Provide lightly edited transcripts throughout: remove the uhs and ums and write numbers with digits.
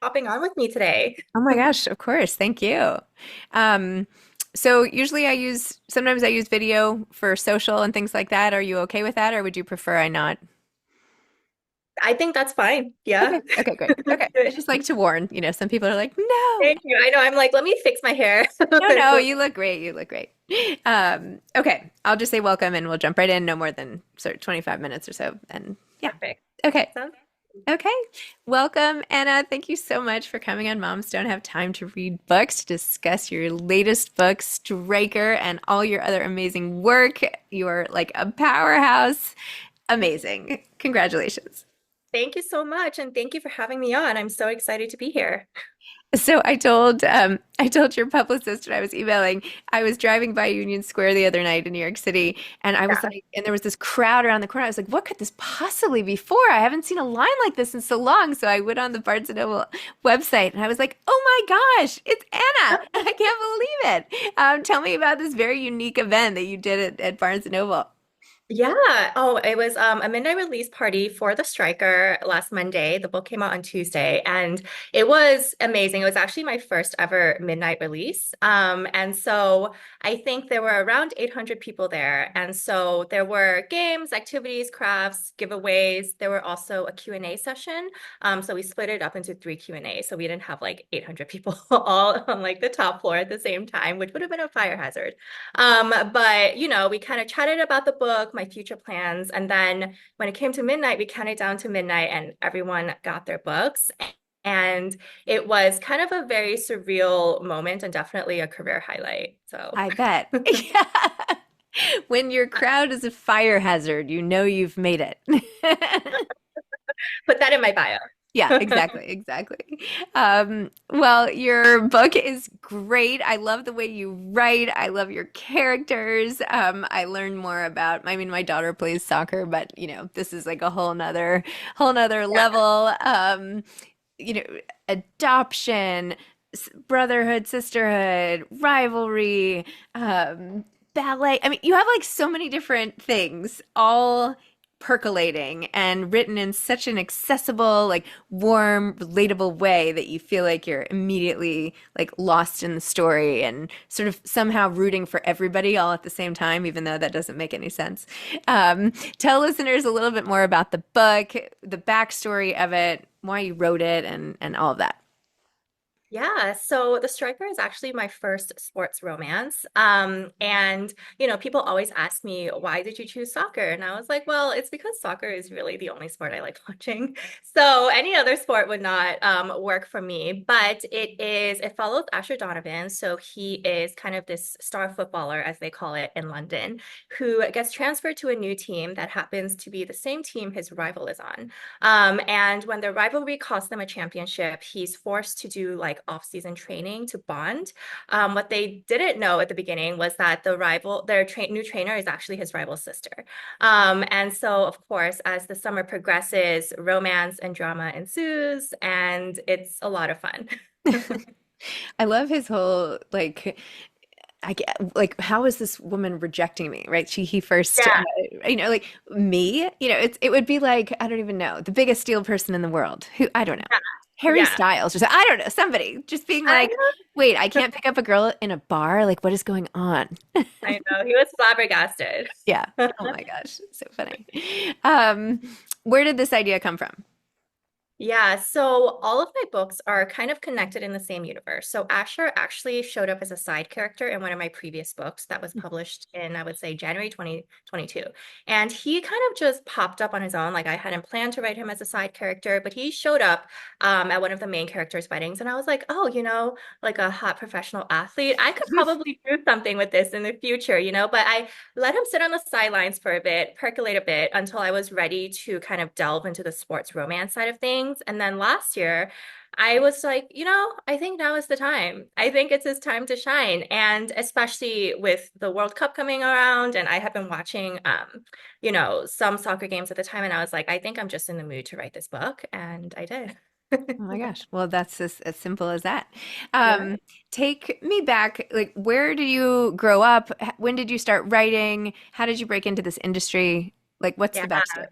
hopping on with me today. Oh my gosh, of course. Thank you. Um, so usually sometimes I use video for social and things like that. Are you okay with that, or would you prefer I not? I think that's fine. Yeah. Okay, okay, great. Okay. I just like to warn, some people are like, no, Thank you. I know. I'm like, let me fix my hair. no, no, you look great. You look great. Okay, I'll just say welcome and we'll jump right in, no more than sort of 25 minutes or so. And yeah. Perfect. Okay. Sounds Okay. Welcome, Anna. Thank you so much for coming on Moms Don't Have Time to Read Books to discuss your latest book, Striker, and all your other amazing work. You're like a powerhouse. Amazing. Congratulations. Thank you so much, and thank you for having me on. I'm so excited to be here. So I told your publicist when I was emailing, I was driving by Union Square the other night in New York City, and I was Yeah. like, and there was this crowd around the corner. I was like, what could this possibly be for? I haven't seen a line like this in so long. So I went on the Barnes& and Noble website, and I was like, oh my gosh, it's Anna! I can't believe it. Tell me about this very unique event that you did at Barnes& and Noble. Yeah. Oh, it was a midnight release party for The Striker last Monday. The book came out on Tuesday, and it was amazing. It was actually my first ever midnight release. And so I think there were around 800 people there. And so there were games, activities, crafts, giveaways. There were also a Q&A session. So we split it up into three Q&A. So we didn't have like 800 people all on like the top floor at the same time, which would have been a fire hazard. But we kind of chatted about the book, my future plans, and then when it came to midnight, we counted down to midnight, and everyone got their books. And it was kind of a very surreal moment and definitely a career highlight. So I bet. Yeah. When your crowd is a fire hazard, you know you've made it. put that in my bio. Yeah, exactly, exactly. Well, your book is great. I love the way you write. I love your characters. I learned more about, I mean, my daughter plays soccer, but this is like a whole nother Yeah. level. You know, adoption, brotherhood, sisterhood, rivalry, ballet. I mean, you have like so many different things all percolating and written in such an accessible, like warm, relatable way that you feel like you're immediately like lost in the story and sort of somehow rooting for everybody all at the same time, even though that doesn't make any sense. Tell listeners a little bit more about the book, the backstory of it, why you wrote it, and all of that. Yeah, so The Striker is actually my first sports romance. And people always ask me, why did you choose soccer? And I was like, well, it's because soccer is really the only sport I like watching. So any other sport would not work for me. But it follows Asher Donovan. So he is kind of this star footballer, as they call it in London, who gets transferred to a new team that happens to be the same team his rival is on. And when the rivalry costs them a championship, he's forced to do like off-season training to bond. What they didn't know at the beginning was that new trainer is actually his rival's sister. And so, of course, as the summer progresses, romance and drama ensues, and it's a lot of fun. I love his whole like I get like how is this woman rejecting me, right? He first Yeah, like me, it would be like I don't even know, the biggest steel person in the world. Who I don't know. yeah, Harry yeah. Styles or something. I don't know, somebody just being I like, know. "Wait, I can't pick up a girl in a bar? Like what is going on?" I know. He was flabbergasted. Yeah. Oh my gosh, so funny. Um, where did this idea come from? Yeah, so all of my books are kind of connected in the same universe. So Asher actually showed up as a side character in one of my previous books that was published in, I would say, January 2022. And he kind of just popped up on his own. Like I hadn't planned to write him as a side character, but he showed up at one of the main characters' weddings. And I was like, oh, like a hot professional athlete, I could probably do something with this in the future, but I let him sit on the sidelines for a bit, percolate a bit until I was ready to kind of delve into the sports romance side of things. And then last year, I was like, I think now is the time. I think it's his time to shine. And especially with the World Cup coming around, and I have been watching, some soccer games at the time, and I was like, I think I'm just in the mood to write this book. And I did. Oh my gosh. Well, that's as simple as that. Yeah. Take me back. Like, where did you grow up? When did you start writing? How did you break into this industry? Like, what's Yeah. the backstory?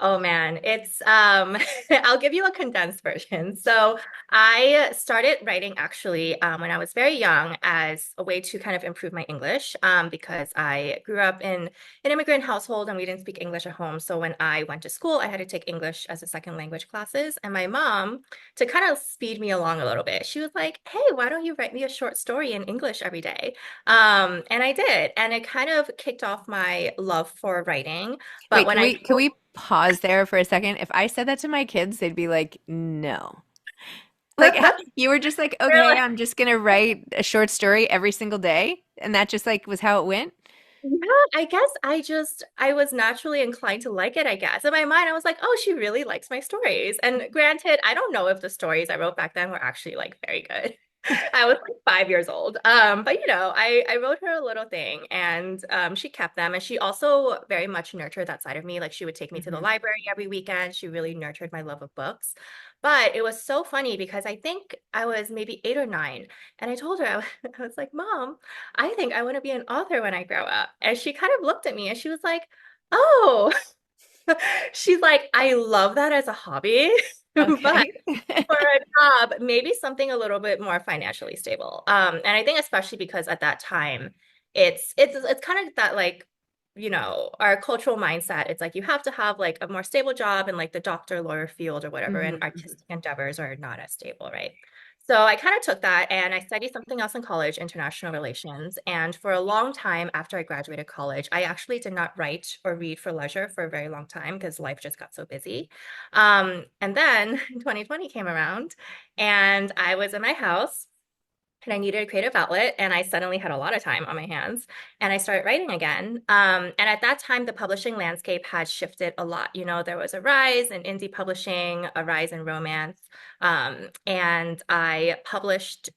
Oh man, it's I'll give you a condensed version. So I started writing actually when I was very young as a way to kind of improve my English because I grew up in an immigrant household and we didn't speak English at home. So when I went to school, I had to take English as a second language classes. And my mom, to kind of speed me along a little bit, she was like, "Hey, why don't you write me a short story in English every day?" And I did, and it kind of kicked off my love for writing. But Wait, when can I we pause there for a second? If I said that to my kids, they'd be like, "No." Like you were just like, "Okay, really, I'm just gonna write a short story every single day," and that just like was how it went. yeah, I guess I was naturally inclined to like it, I guess. In my mind, I was like, oh, she really likes my stories. And granted, I don't know if the stories I wrote back then were actually like very good. I was like 5 years old. But I wrote her a little thing and she kept them and she also very much nurtured that side of me. Like she would take me to the Hmm. library every weekend. She really nurtured my love of books. But it was so funny because I think I was maybe 8 or 9 and I told her, I was like, Mom, I think I want to be an author when I grow up. And she kind of looked at me and she was like, oh, she's like, I love that as a hobby, but Okay. for a job, maybe something a little bit more financially stable. And I think especially because at that time, it's kind of that like, our cultural mindset. It's like you have to have like a more stable job in like the doctor, lawyer field or whatever, and Hmm. artistic endeavors are not as stable, right? So I kind of took that and I studied something else in college, international relations. And for a long time after I graduated college, I actually did not write or read for leisure for a very long time because life just got so busy. And then 2020 came around and I was in my house and I needed a creative outlet and I suddenly had a lot of time on my hands and I started writing again. And at that time, the publishing landscape had shifted a lot. There was a rise in indie publishing, a rise in romance. And I published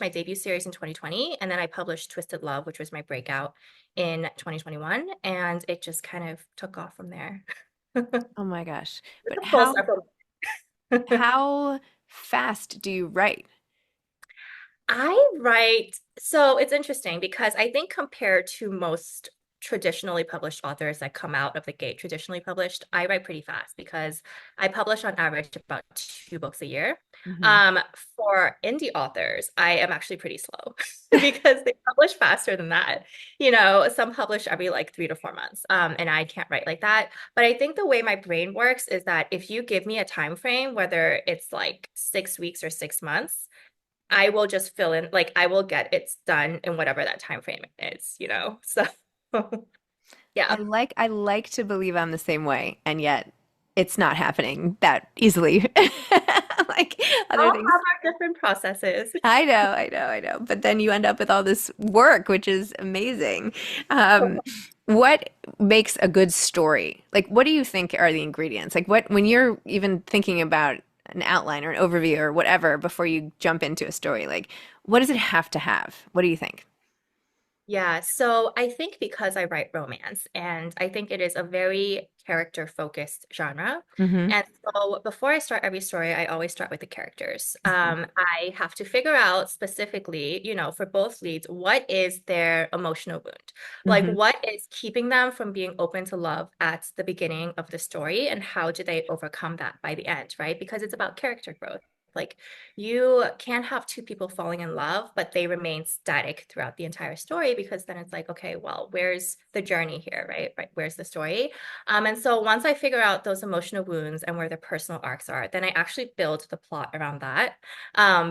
my debut series in 2020 and then I published Twisted Love, which was my breakout in 2021. And it just kind of took off from there. Oh my gosh. It's But a full circle. how fast do you write? So it's interesting because I think compared to most traditionally published authors that come out of the gate traditionally published, I write pretty fast because I publish on average about 2 books a year. Hmm. Um, for indie authors, I am actually pretty slow because they publish faster than that. Some publish every like 3 to 4 months, and I can't write like that. But I think the way my brain works is that if you give me a time frame, whether it's like 6 weeks or 6 months, I will just fill in, like I will get it's done in whatever that time frame is. So yeah. I like to believe I'm the same way, and yet it's not happening that easily. Like other All things. have our different processes. I know, I know, I know. But then you end up with all this work, which is amazing. Um, what makes a good story? Like, what do you think are the ingredients? Like, when you're even thinking about an outline or an overview or whatever before you jump into a story, like, what does it have to have? What do you think? Yeah, so I think because I write romance and I think it is a very character focused genre. Hmm. And so before I start every story, I always start with the characters. I have to figure out specifically, for both leads, what is their emotional wound? Like, Hmm. what is keeping them from being open to love at the beginning of the story? And how do they overcome that by the end, right? Because it's about character growth. Like you can't have two people falling in love, but they remain static throughout the entire story because then it's like, okay, well, where's the journey here, right? Right, where's the story? And so once I figure out those emotional wounds and where the personal arcs are, then I actually build the plot around that.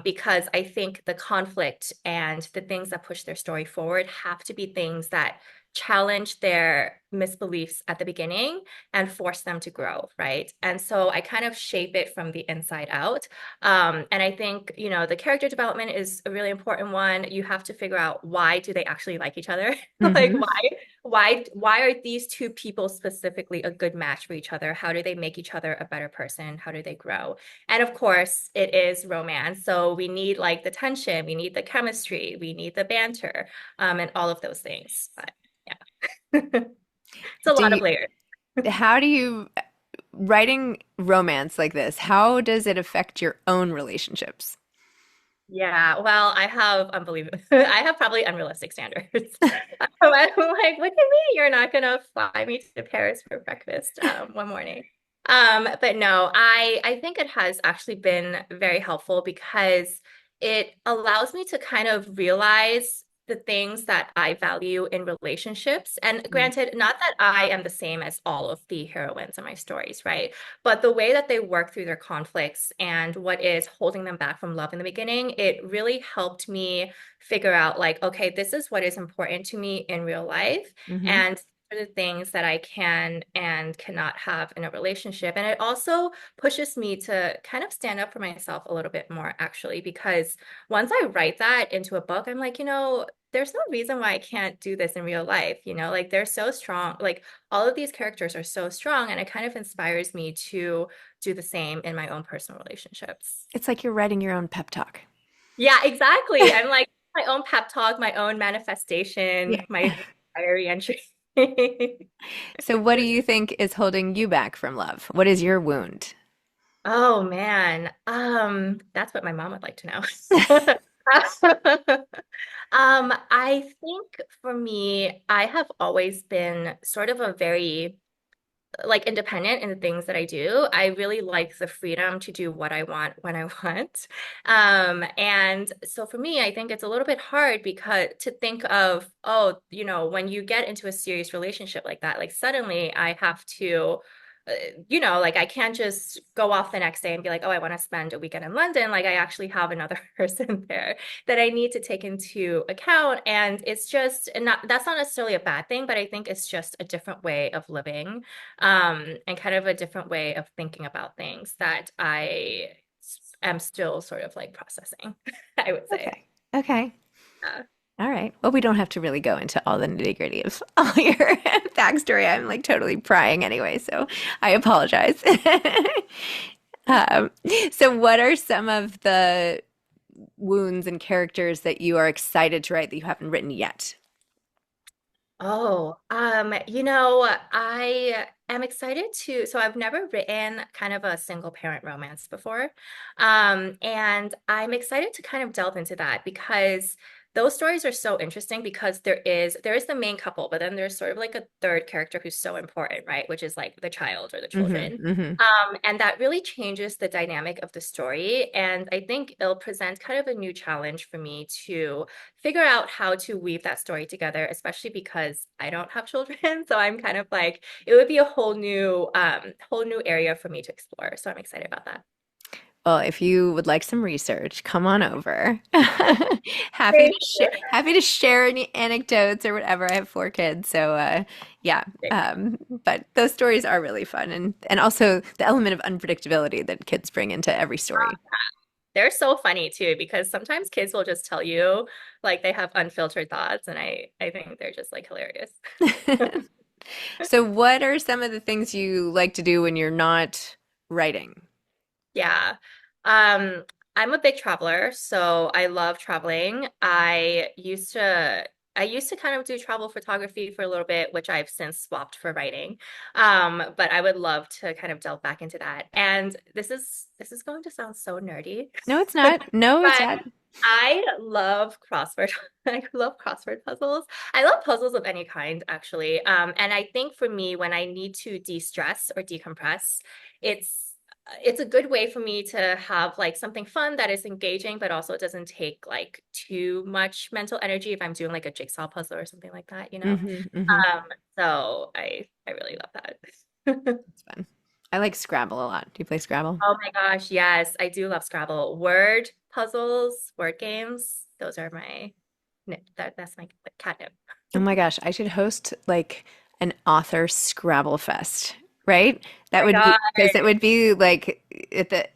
Because I think the conflict and the things that push their story forward have to be things that challenge their misbeliefs at the beginning and force them to grow, right? And so I kind of shape it from the inside out. And I think, the character development is a really important one. You have to figure out why do they actually like each other? Like Hmm. why are these two people specifically a good match for each other? How do they make each other a better person? How do they grow? And of course, it is romance. So we need like the tension, we need the chemistry, we need the banter, and all of those things. But yeah. It's a Do lot of you, layers. how do you, writing romance like this, how does it affect your own relationships? Yeah, well, I have unbelievable, I have probably unrealistic standards. I'm like, what do you mean you're not gonna fly me to Paris for breakfast one morning? But no, I think it has actually been very helpful because it allows me to kind of realize the things that I value in relationships. And Mm. granted, not that I am the same as all of the heroines in my stories, right? But the way that they work through their conflicts and what is holding them back from love in the beginning, it really helped me figure out like, okay, this is what is important to me in real life. Hmm. And are the things that I can and cannot have in a relationship. And it also pushes me to kind of stand up for myself a little bit more, actually, because once I write that into a book, I'm like, there's no reason why I can't do this in real life. Like they're so strong. Like all of these characters are so strong, and it kind of inspires me to do the same in my own personal relationships. It's like you're writing your own pep talk. Yeah, exactly. I'm like my own pep talk, my own manifestation, Yeah. my diary entry. So, what do you think is holding you back from love? What is your wound? Oh man. That's what my mom would like to know. I think for me, I have always been sort of a very like independent in the things that I do. I really like the freedom to do what I want when I want. And so for me, I think it's a little bit hard because to think of, oh, when you get into a serious relationship like that, like suddenly I have to like I can't just go off the next day and be like, oh, I want to spend a weekend in London. Like I actually have another person there that I need to take into account. And it's just and not that's not necessarily a bad thing, but I think it's just a different way of living, and kind of a different way of thinking about things that I am still sort of like processing, I would say. Okay. Okay. Yeah. All right. Well, we don't have to really go into all the nitty-gritty of all your backstory. I'm like totally prying anyway, so I apologize. Um, so what are some of the wounds and characters that you are excited to write that you haven't written yet? Oh, I am excited so I've never written kind of a single parent romance before. And I'm excited to kind of delve into that because those stories are so interesting because there is the main couple, but then there's sort of like a third character who's so important, right? Which is like the child or the Hmm. children. Hmm. And that really changes the dynamic of the story. And I think it'll present kind of a new challenge for me to figure out how to weave that story together, especially because I don't have children. So I'm kind of like, it would be a whole new area for me to explore. So I'm excited about that. Well, if you would like some research, come on over. Thank Happy to share any anecdotes or whatever. I have four kids, so yeah. you. But those stories are really fun, and also the element of unpredictability that kids bring into every story. They're so funny too, because sometimes kids will just tell you like they have unfiltered thoughts, and I think they're just like hilarious. So, what are some of the things you like to do when you're not writing? Yeah. Um, I'm a big traveler, so I love traveling. I used to kind of do travel photography for a little bit, which I've since swapped for writing. But I would love to kind of delve back into that. And this is going to sound so nerdy, No, it's not. No, it's but not. I love crossword. I love crossword puzzles. I love puzzles of any kind, actually. And I think for me, when I need to de-stress or decompress, it's a good way for me to have like something fun that is engaging, but also it doesn't take like too much mental energy if I'm doing like a jigsaw puzzle or something like that. Hmm. Hmm. Um, so I really love that. It's fun. I like Scrabble a lot. Do you play Scrabble? Oh my gosh, yes, I do love Scrabble. Word puzzles, word games, those are that's my catnip. Oh my gosh, I should host like an author Scrabble fest, right? That Oh would my be because it would be like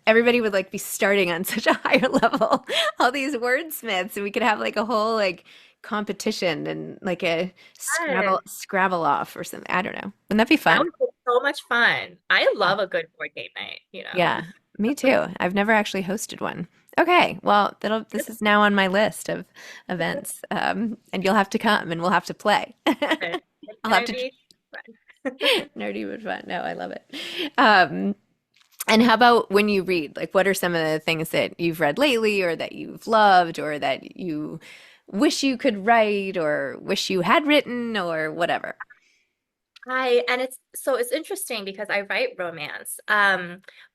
everybody would like be starting on such a higher level. All these wordsmiths, and we could have like a whole like competition and like a God. Scrabble off or something. I don't know. Wouldn't that be That fun? would be so much fun. I Yeah. love a good board game night. Yeah, me too. I've never actually hosted one. Okay, well, this is now on my list of events. And you'll have to come and we'll have to play. It's I'll have gonna to be fun. nerdy but fun. No, I love it. Um, And how about when you read? Like, what are some of the things that you've read lately or that you've loved or that you wish you could write or wish you had written or whatever? And it's interesting because I write romance.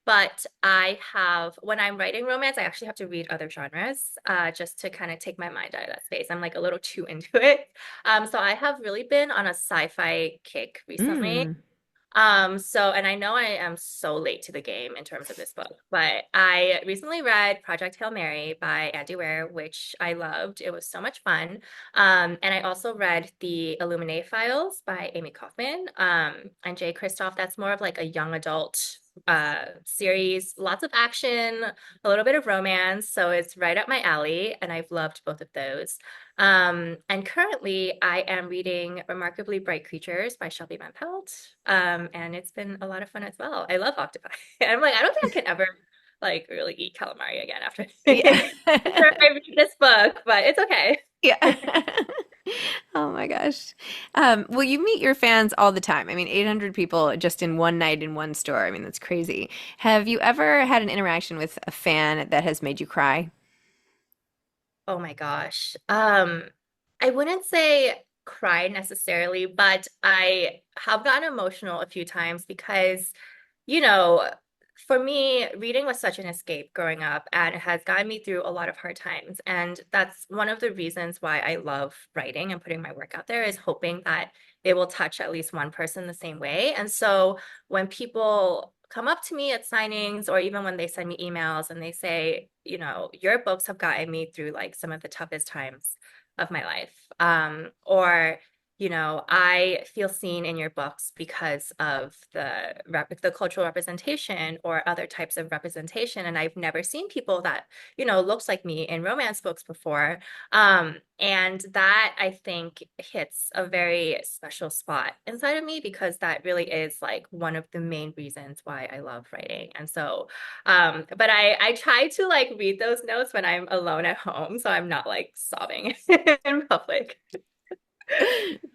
But I have when I'm writing romance, I actually have to read other genres, just to kind of take my mind out of that space. I'm like a little too into it. So I have really been on a sci-fi kick recently. Mm. And I know I am so late to the game in terms of this book, but I recently read Project Hail Mary by Andy Weir, which I loved. It was so much fun. And I also read The Illuminae Files by Amy Kaufman, and Jay Kristoff. That's more of like a young adult series, lots of action, a little bit of romance. So it's right up my alley, and I've loved both of those. And currently I am reading Remarkably Bright Creatures by Shelby Van Pelt. And it's been a lot of fun as well. I love octopi. And I'm like, I don't think I can ever like really eat calamari again after Yeah. after I read this book, but it's okay. Yeah. Oh my gosh. Well, you meet your fans all the time. I mean, 800 people just in one night in one store. I mean, that's crazy. Have you ever had an interaction with a fan that has made you cry? Oh my gosh. I wouldn't say cry necessarily, but I have gotten emotional a few times because, you know, for me, reading was such an escape growing up, and it has gotten me through a lot of hard times. And that's one of the reasons why I love writing and putting my work out there, is hoping that it will touch at least one person the same way. And so when people come up to me at signings, or even when they send me emails and they say, your books have gotten me through like some of the toughest times of my life. Or I feel seen in your books because of the cultural representation or other types of representation, and I've never seen people that looks like me in romance books before. And that, I think, hits a very special spot inside of me, because that really is like one of the main reasons why I love writing. And so, but I try to like read those notes when I'm alone at home, so I'm not like sobbing in public.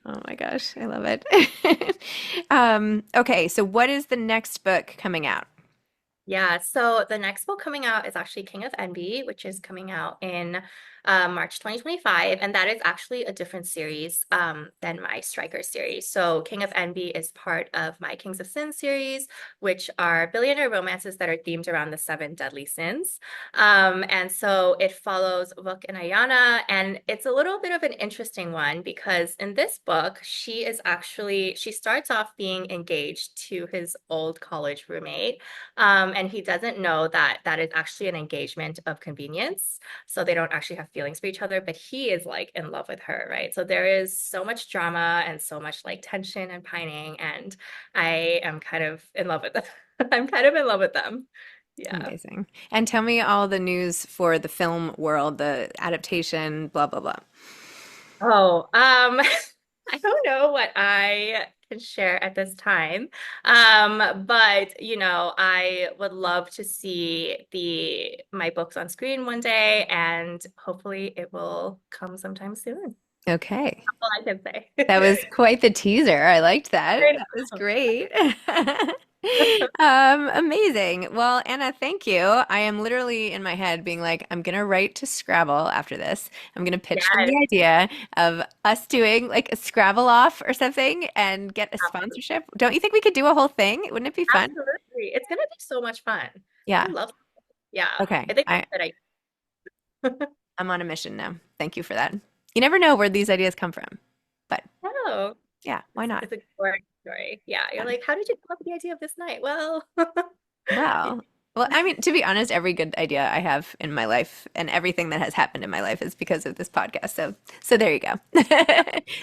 Oh my gosh, I love it. Okay, so what is the next book coming out? Yeah, so the next book coming out is actually King of Envy, which is coming out in March 2025. And that is actually a different series than my Striker series. So King of Envy is part of my Kings of Sin series, which are billionaire romances that are themed around the seven deadly sins. And so it follows Vuk and Ayana, and it's a little bit of an interesting one because in this book, she starts off being engaged to his old college roommate. And he doesn't know that that is actually an engagement of convenience. So they don't actually have feelings for each other, but he is like in love with her, right? So there is so much drama and so much like tension and pining. And I am kind of in love with them. I'm kind of in love with them. Yeah. Amazing. And tell me all the news for the film world, the adaptation, blah, blah, blah. Oh, I don't know what I can share at this time. But I would love to see the my books on screen one day, and hopefully it will come sometime soon. Okay. That's all I can That say. was quite the teaser. I liked that. I That was know. great. Amazing. Well, Anna, thank you. I am literally in my head being like, I'm gonna write to Scrabble after this. I'm gonna pitch them Yes, the idea of us doing like a Scrabble off or something and get a absolutely. sponsorship. Don't you think we could do a whole thing? Wouldn't it be fun? Absolutely. It's gonna be so much fun. I Yeah. love it. Yeah. Okay. I think that I I'm on a mission now. Thank you for that. You never know where these ideas come from, but know. yeah, why not? It's a great story. Yeah. You're like, how did you come up with the idea of this night? Well, Well, well, I mean, to be honest, every good idea I have in my life and everything that has happened in my life is because of this podcast. So there you go.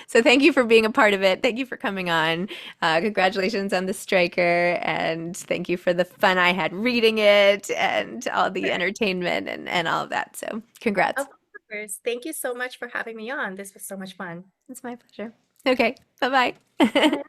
So thank you for being a part of it. Thank you for coming on. Congratulations on the striker, and thank you for the fun I had reading it and all the entertainment and all of that. So congrats. of course. Thank you so much for having me on. This was so much fun. It's my pleasure. Okay, bye-bye. Bye.